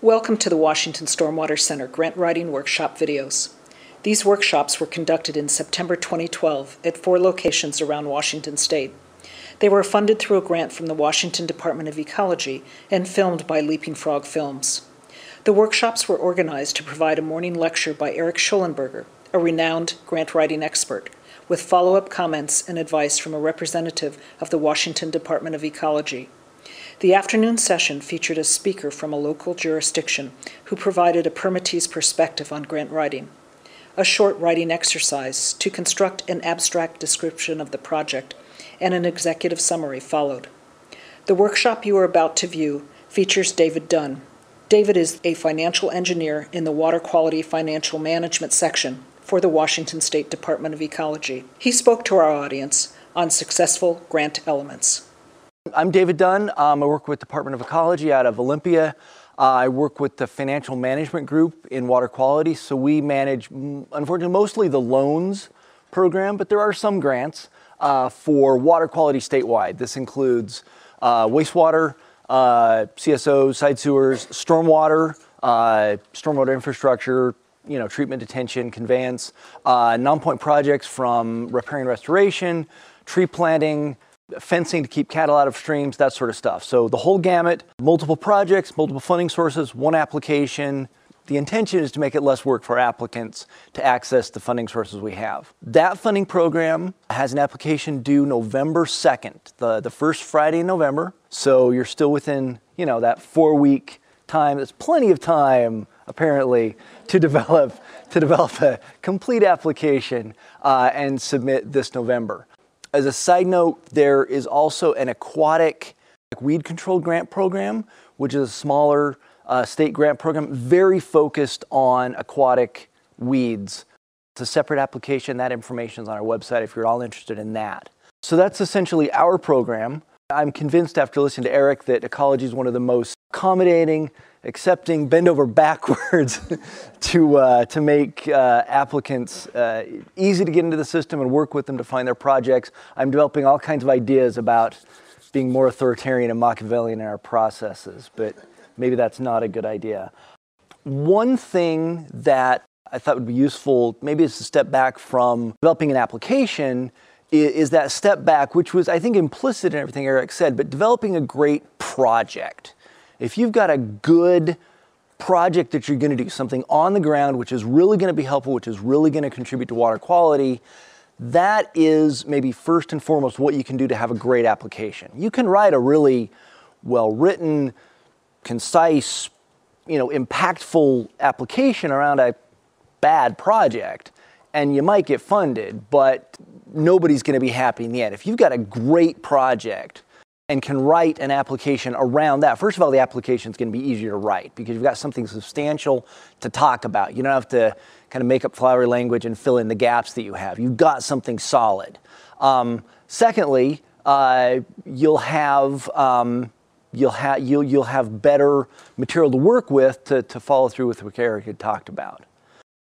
Welcome to the Washington Stormwater Center Grant Writing Workshop videos. These workshops were conducted in September 2012 at 4 locations around Washington State. They were funded through a grant from the Washington Department of Ecology and filmed by Leaping Frog Films. The workshops were organized to provide a morning lecture by Eric Schollenberger, a renowned grant writing expert, with follow-up comments and advice from a representative of the Washington Department of Ecology. The afternoon session featured a speaker from a local jurisdiction who provided a permittee's perspective on grant writing. A short writing exercise to construct an abstract description of the project and an executive summary followed. The workshop you are about to view features David Dunn. David is a financial engineer in the Water Quality Financial Management section for the Washington State Department of Ecology. He spoke to our audience on successful grant elements. I'm David Dunn. I work with Department of Ecology out of Olympia. I work with the Financial Management Group in Water Quality, so we manage, unfortunately, mostly the loans program, but there are some grants for water quality statewide. This includes wastewater, CSOs, side sewers, stormwater, stormwater infrastructure, treatment, detention, conveyance, non-point projects from repair and restoration, tree planting, fencing to keep cattle out of streams, that sort of stuff. So the whole gamut, multiple projects, multiple funding sources, one application. The intention is to make it less work for applicants to access the funding sources we have. That funding program has an application due November 2nd, the first Friday in November. So you're still within, that 4-week time. There's plenty of time, apparently, to develop a complete application and submit this November. As a side note, there is also an aquatic weed control grant program, which is a smaller state grant program, very focused on aquatic weeds. It's a separate application. That information is on our website if you're all interested in that. So that's essentially our program. I'm convinced after listening to Eric that ecology is one of the most accommodating, accepting, bend over backwards to make applicants easy to get into the system and work with them to find their projects. I'm developing all kinds of ideas about being more authoritarian and Machiavellian in our processes, but maybe that's not a good idea. One thing that I thought would be useful, maybe it's a step back from developing an application, is that step back, which was, I think, implicit in everything Eric said, but developing a great project. If you've got a good project that you're going to do, something on the ground which is really going to be helpful, which is really going to contribute to water quality, that is maybe first and foremost what you can do to have a great application. You can write a really well-written, concise, impactful application around a bad project, and you might get funded, but nobody's going to be happy in the end. If you've got a great project and can write an application around that, first of all, the application is going to be easier to write because you've got something substantial to talk about. You don't have to kind of make up flowery language and fill in the gaps that you have. You've got something solid. Secondly, you'll have better material to work with to follow through with what Eric had talked about.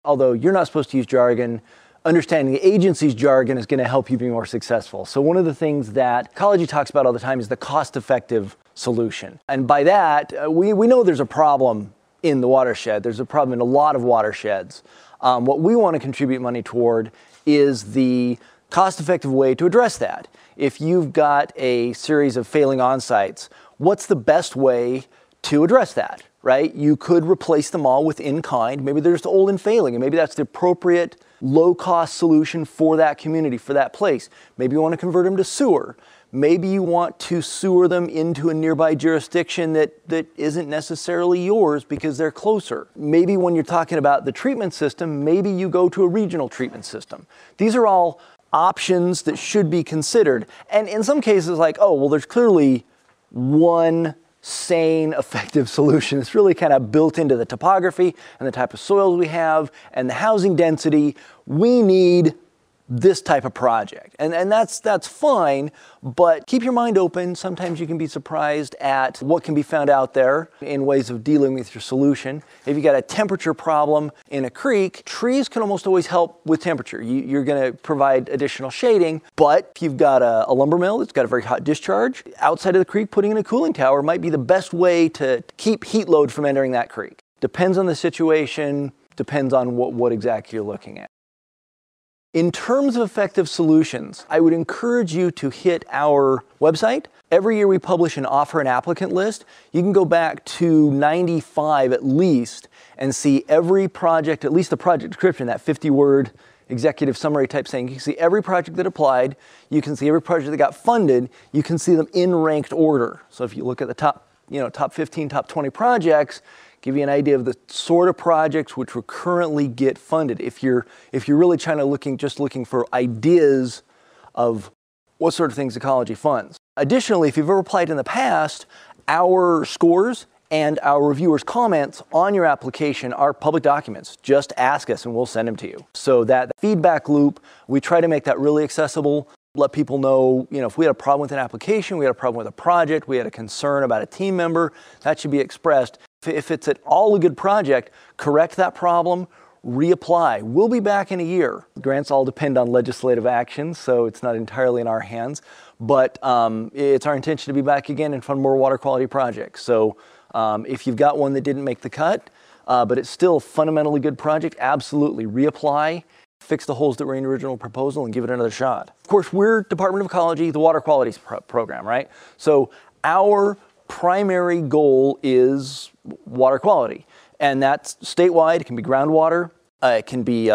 Although you're not supposed to use jargon, understanding the agency's jargon is going to help you be more successful. So one of the things that ecology talks about all the time is the cost-effective solution. And by that, we know there's a problem in the watershed. There's a problem in a lot of watersheds. What we want to contribute money toward is the cost-effective way to address that. If you've got a series of failing on-sites, what's the best way to address that, right? You could replace them all with in-kind. Maybe they're just old and failing, and maybe that's the appropriate low-cost solution for that community, for that place. Maybe you want to convert them to sewer. Maybe you want to sewer them into a nearby jurisdiction that isn't necessarily yours because they're closer. Maybe when you're talking about the treatment system, maybe you go to a regional treatment system. These are all options that should be considered. And in some cases, like, oh, well, there's clearly one sane, effective solution. It's really kind of built into the topography and the type of soils we have and the housing density. We need this type of project. And that's fine, but keep your mind open. Sometimes you can be surprised at what can be found out there in ways of dealing with your solution. If you got a temperature problem in a creek, trees can almost always help with temperature. You're gonna provide additional shading, but if you've got a lumber mill that's got a very hot discharge, outside of the creek, putting in a cooling tower might be the best way to keep heat load from entering that creek. Depends on the situation, depends on what exactly you're looking at. In terms of effective solutions, I would encourage you to hit our website. Every year we publish an offer and applicant list. You can go back to 95 at least and see every project, at least the project description, that 50-word executive summary type thing. You can see every project that applied. You can see every project that got funded. You can see them in ranked order. So if you look at the top 15, top 20 projects, give you an idea of the sort of projects which will currently get funded. If you're really trying to just looking for ideas of what sort of things ecology funds. Additionally, if you've ever applied in the past, our scores and our reviewers' comments on your application are public documents. Just ask us and we'll send them to you. So that feedback loop, we try to make that really accessible. Let people know, if we had a problem with an application, we had a problem with a project, we had a concern about a team member, that should be expressed. If it's at all a good project, correct that problem, reapply. We'll be back in a year. Grants all depend on legislative action, so it's not entirely in our hands, but it's our intention to be back again and fund more water quality projects. So if you've got one that didn't make the cut, but it's still a fundamentally good project, absolutely reapply, fix the holes that were in the original proposal and give it another shot. Of course, we're Department of Ecology, the Water Quality Program, right? So our primary goal is water quality, and that's statewide. It can be groundwater, it can be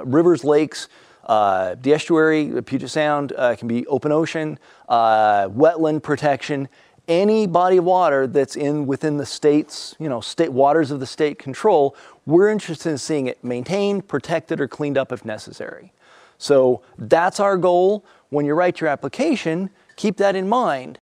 rivers, lakes, the estuary, Puget Sound, it can be open ocean, wetland protection, any body of water that's within the state's, state waters of the state control. We're interested in seeing it maintained, protected, or cleaned up if necessary. So that's our goal. When you write your application, keep that in mind.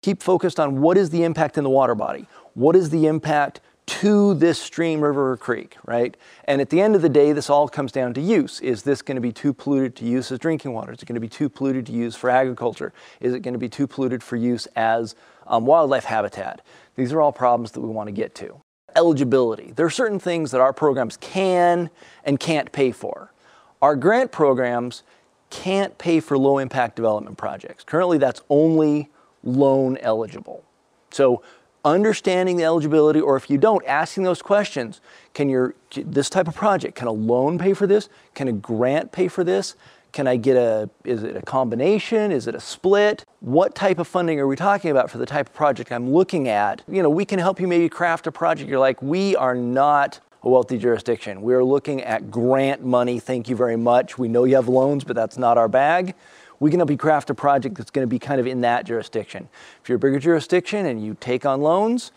Keep focused on what is the impact in the water body? What is the impact to this stream, river, or creek, right? And at the end of the day, this all comes down to use. Is this going to be too polluted to use as drinking water? Is it going to be too polluted to use for agriculture? Is it going to be too polluted for use as wildlife habitat? These are all problems that we want to get to. Eligibility. There are certain things that our programs can and can't pay for. Our grant programs can't pay for low impact development projects. Currently, that's only loan eligible. So understanding the eligibility, or if you don't, asking those questions. This type of project, can a loan pay for this? Can a grant pay for this? Can I get is it a combination? Is it a split? What type of funding are we talking about for the type of project I'm looking at? We can help you maybe craft a project. You're like, we are not a wealthy jurisdiction. We're looking at grant money. Thank you very much. We know you have loans, but that's not our bag. We can help you craft a project that's going to be kind of in that jurisdiction. If you're a bigger jurisdiction and you take on loans,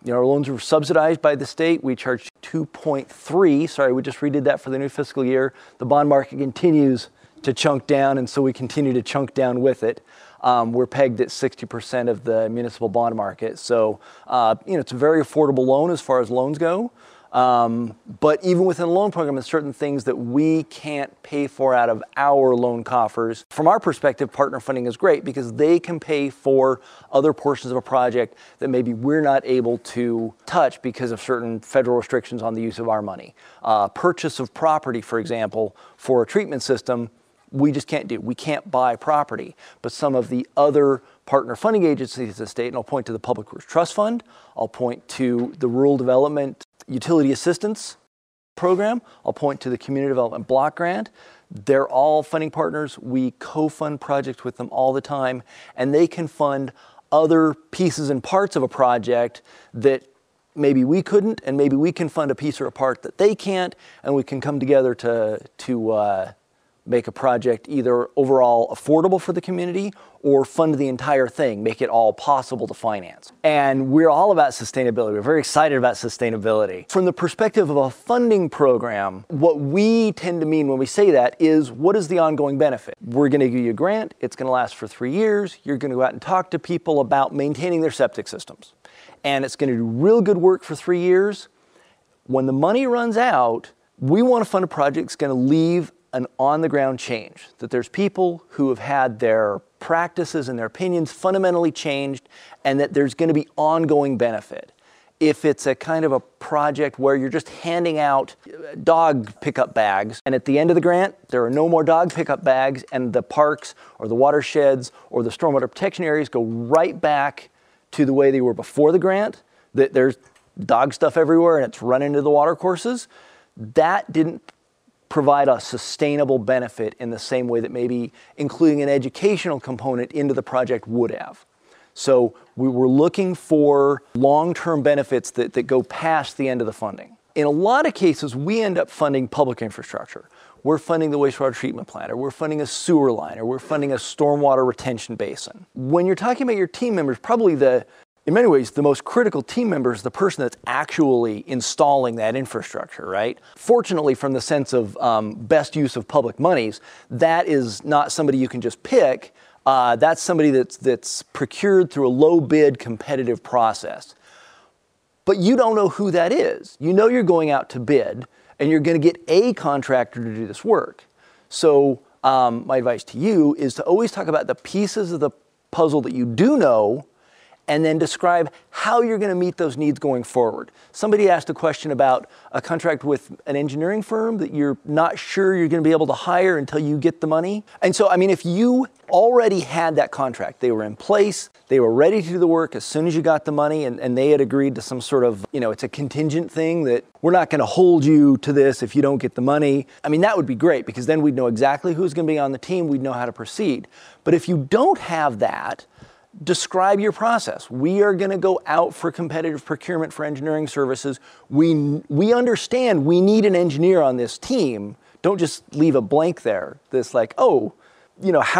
our loans are subsidized by the state. We charge 2.3. Sorry, we just redid that for the new fiscal year. The bond market continues to chunk down, and so we continue to chunk down with it. We're pegged at 60% of the municipal bond market. So, it's a very affordable loan as far as loans go. But even within the loan program, there's certain things that we can't pay for out of our loan coffers. From our perspective, partner funding is great because they can pay for other portions of a project that maybe we're not able to touch because of certain federal restrictions on the use of our money. Purchase of property, for example, for a treatment system, we just can't do. We can't buy property. But some of the other partner funding agencies of the state, and I'll point to the Public Works Trust Fund, I'll point to the Rural Development Utility Assistance Program, I'll point to the Community Development Block Grant. They're all funding partners. We co-fund projects with them all the time, and they can fund other pieces and parts of a project that maybe we couldn't, and maybe we can fund a piece or a part that they can't, and we can come together to make a project either overall affordable for the community or fund the entire thing, make it all possible to finance. And we're all about sustainability. We're very excited about sustainability. From the perspective of a funding program, what we tend to mean when we say that is, what is the ongoing benefit? We're gonna give you a grant, it's gonna last for 3 years, you're gonna go out and talk to people about maintaining their septic systems. And it's gonna do real good work for 3 years. When the money runs out, we wanna fund a project that's gonna leave an on-the-ground change, that there's people who have had their practices and their opinions fundamentally changed, and that there's going to be ongoing benefit. If it's a kind of a project where you're just handing out dog pickup bags, and at the end of the grant, there are no more dog pickup bags, and the parks or the watersheds or the stormwater protection areas go right back to the way they were before the grant, that there's dog stuff everywhere and it's run into the water courses, that didn't provide a sustainable benefit in the same way that maybe including an educational component into the project would have. So we were looking for long-term benefits that go past the end of the funding. In a lot of cases, we end up funding public infrastructure. We're funding the wastewater treatment plant, or we're funding a sewer line, or we're funding a stormwater retention basin. When you're talking about your team members, probably in many ways, the most critical team member is the person that's actually installing that infrastructure, right? Fortunately, from the sense of best use of public monies, that is not somebody you can just pick. That's somebody that's procured through a low bid competitive process. But you don't know who that is. You know you're going out to bid and you're going to get a contractor to do this work. So my advice to you is to always talk about the pieces of the puzzle that you do know, and then describe how you're going to meet those needs going forward. Somebody asked a question about a contract with an engineering firm that you're not sure you're going to be able to hire until you get the money. And so, I mean, if you already had that contract, they were in place, they were ready to do the work as soon as you got the money, and they had agreed to some sort of, it's a contingent thing that we're not going to hold you to this if you don't get the money. I mean, that would be great, because then we'd know exactly who's going to be on the team, we'd know how to proceed. But if you don't have that, describe your process. We are going to go out for competitive procurement for engineering services. We understand we need an engineer on this team. Don't just leave a blank there. This like, how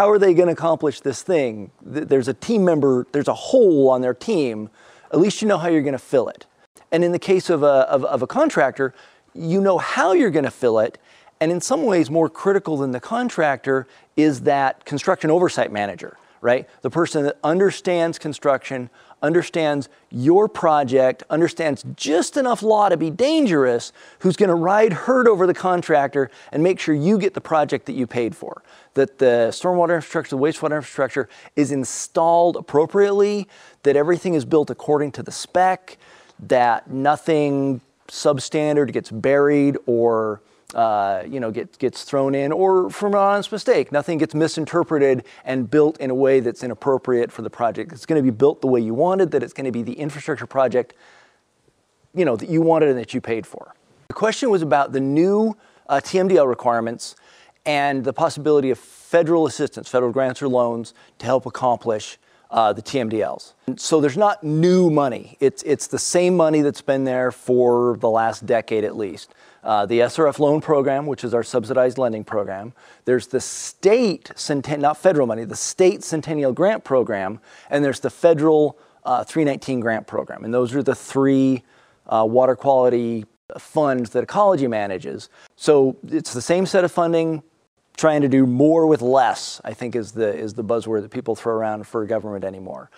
are they going to accomplish this thing? There's a team member, there's a hole on their team. At least you know how you're going to fill it. And in the case of a contractor, you know how you're going to fill it. And in some ways, more critical than the contractor is that construction oversight manager. Right? The person that understands construction, understands your project, understands just enough law to be dangerous, who's going to ride herd over the contractor and make sure you get the project that you paid for. That the stormwater infrastructure, the wastewater infrastructure is installed appropriately, that everything is built according to the spec, that nothing substandard gets buried or gets thrown in, or from an honest mistake, nothing gets misinterpreted and built in a way that's inappropriate for the project. It's going to be built the way you wanted, that it's going to be the infrastructure project, that you wanted and that you paid for. The question was about the new TMDL requirements and the possibility of federal assistance, federal grants or loans to help accomplish the TMDLs. So there's not new money. It's the same money that's been there for the last decade at least. The SRF loan program, which is our subsidized lending program. There's the state, not federal money, the state Centennial Grant Program, and there's the federal 319 grant program. And those are the three water quality funds that Ecology manages. So it's the same set of funding, trying to do more with less, I think is the buzzword that people throw around for government anymore.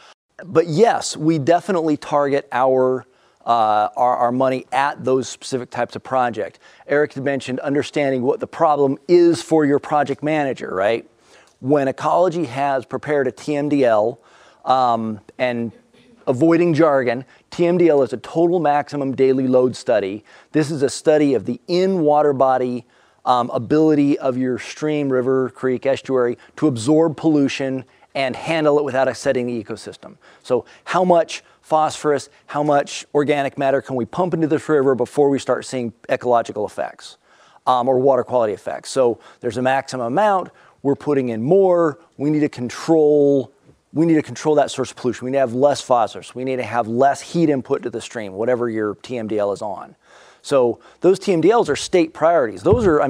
But yes, we definitely target our money at those specific types of project. Eric had mentioned understanding what the problem is for your project manager, right? When Ecology has prepared a TMDL, and avoiding jargon, TMDL is a total maximum daily load study. This is a study of the in-water body ability of your stream, river, creek, estuary to absorb pollution and handle it without upsetting the ecosystem. So how much phosphorus, how much organic matter can we pump into this river before we start seeing ecological effects or water quality effects? So there's a maximum amount, we're putting in more, we need to control that source of pollution. We need to have less phosphorus, we need to have less heat input to the stream, whatever your TMDL is on. So those TMDLs are state priorities. Those are,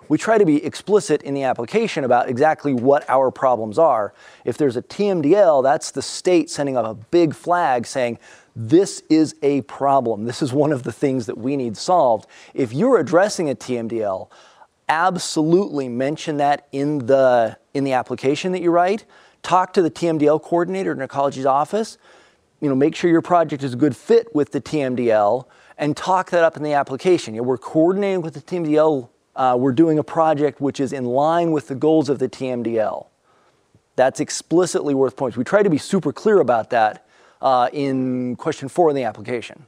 we try to be explicit in the application about exactly what our problems are. If there's a TMDL, that's the state sending up a big flag saying, this is a problem. This is one of the things that we need solved. If you're addressing a TMDL, absolutely mention that in the application that you write. Talk to the TMDL coordinator in Ecology's office. Make sure your project is a good fit with the TMDL and talk that up in the application. We're coordinating with the TMDL we're doing a project which is in line with the goals of the TMDL. That's explicitly worth points. We try to be super clear about that in question 4 in the application.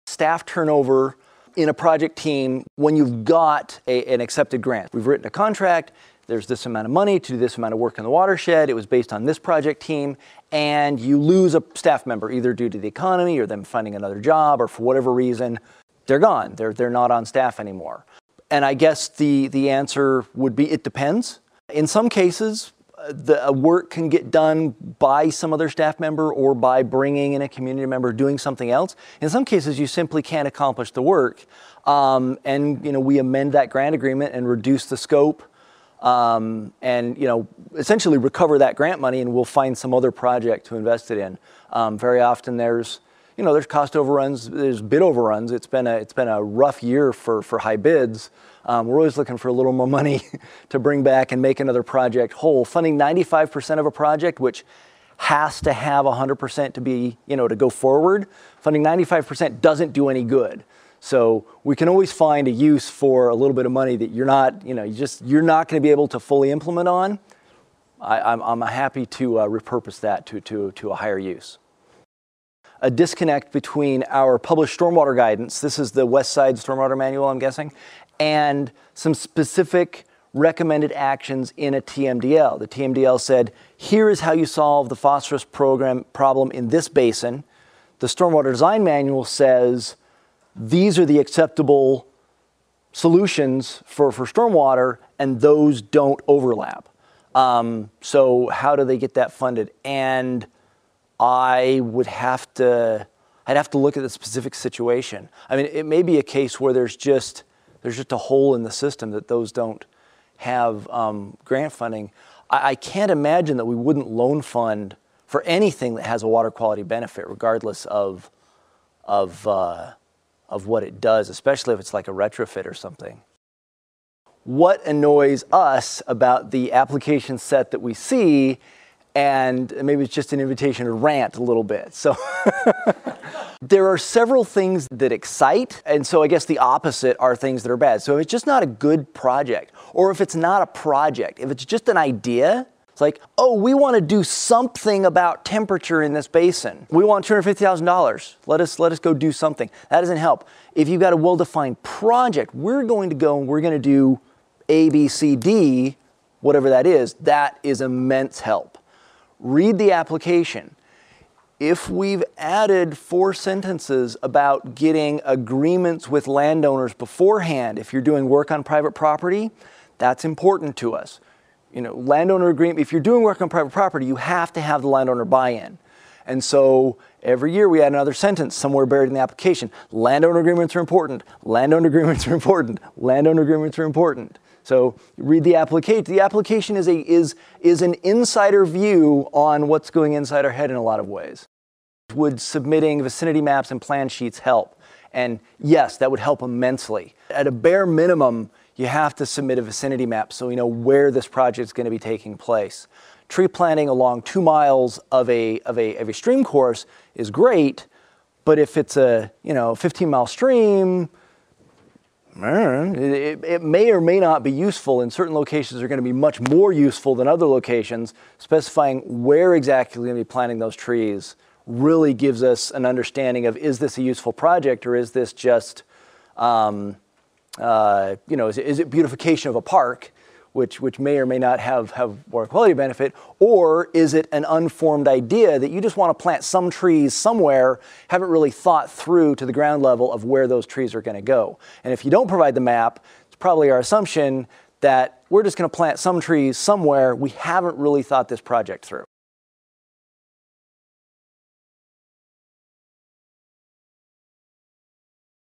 Staff turnover in a project team when you've got an accepted grant. We've written a contract, there's this amount of money to do this amount of work in the watershed, it was based on this project team, and you lose a staff member either due to the economy or them finding another job or for whatever reason, they're gone, they're not on staff anymore. And I guess the answer would be it depends. In some cases, the work can get done by some other staff member or by bringing in a community member doing something else. In some cases, you simply can't accomplish the work. And we amend that grant agreement and reduce the scope and essentially recover that grant money, and we'll find some other project to invest it in. Very often there's cost overruns, there's bid overruns. It's been a rough year for high bids. We're always looking for a little more money to bring back and make another project whole. Funding 95% of a project, which has to have 100% to be, to go forward, funding 95% doesn't do any good. So we can always find a use for a little bit of money that you're not going to be able to fully implement on. I'm happy to repurpose that to a higher use. A disconnect between our published stormwater guidance, this is the West Side Stormwater Manual, I'm guessing, and some specific recommended actions in a TMDL. The TMDL said, here is how you solve the phosphorus problem in this basin. The Stormwater Design Manual says, these are the acceptable solutions for stormwater, and those don't overlap. So how do they get that funded? And I'd have to look at the specific situation. I mean, it may be a case where there's just a hole in the system that those don't have grant funding. I can't imagine that we wouldn't loan fund for anything that has a water quality benefit, regardless of what it does, especially if it's like a retrofit or something. What annoys us about the application set that we see, and maybe it's just an invitation to rant a little bit. So there are several things that excite, and so I guess the opposite are things that are bad. So if it's just not a good project, or if it's not a project, if it's just an idea, it's like, oh, we want to do something about temperature in this basin. We want $250,000. Let us go do something. That doesn't help. If you've got a well-defined project, we're going to go and we're going to do A, B, C, D, whatever that is immense help. Read the application. If we've added 4 sentences about getting agreements with landowners beforehand, if you're doing work on private property, that's important to us. Landowner agreement, if you're doing work on private property, you have to have the landowner buy-in. And so every year we add another sentence somewhere buried in the application. Landowner agreements are important. Landowner agreements are important. Landowner agreements are important. So read the application. The application is an insider view on what's going inside our head in a lot of ways. Would submitting vicinity maps and plan sheets help? And yes, that would help immensely. At a bare minimum, you have to submit a vicinity map so we know where this project is going to be taking place. Tree planting along 2 miles of a stream course is great, but if it's a 15-mile stream, it may or may not be useful. In certain locations, they're going to be much more useful than other locations. Specifying where exactly we're going to be planting those trees really gives us an understanding of, is this a useful project, or is this just, is it beautification of a park, which may or may not have water quality benefit, or is it an unformed idea that you just want to plant some trees somewhere, haven't really thought through to the ground level of where those trees are going to go. And if you don't provide the map, it's probably our assumption that we're just going to plant some trees somewhere. We haven't really thought this project through.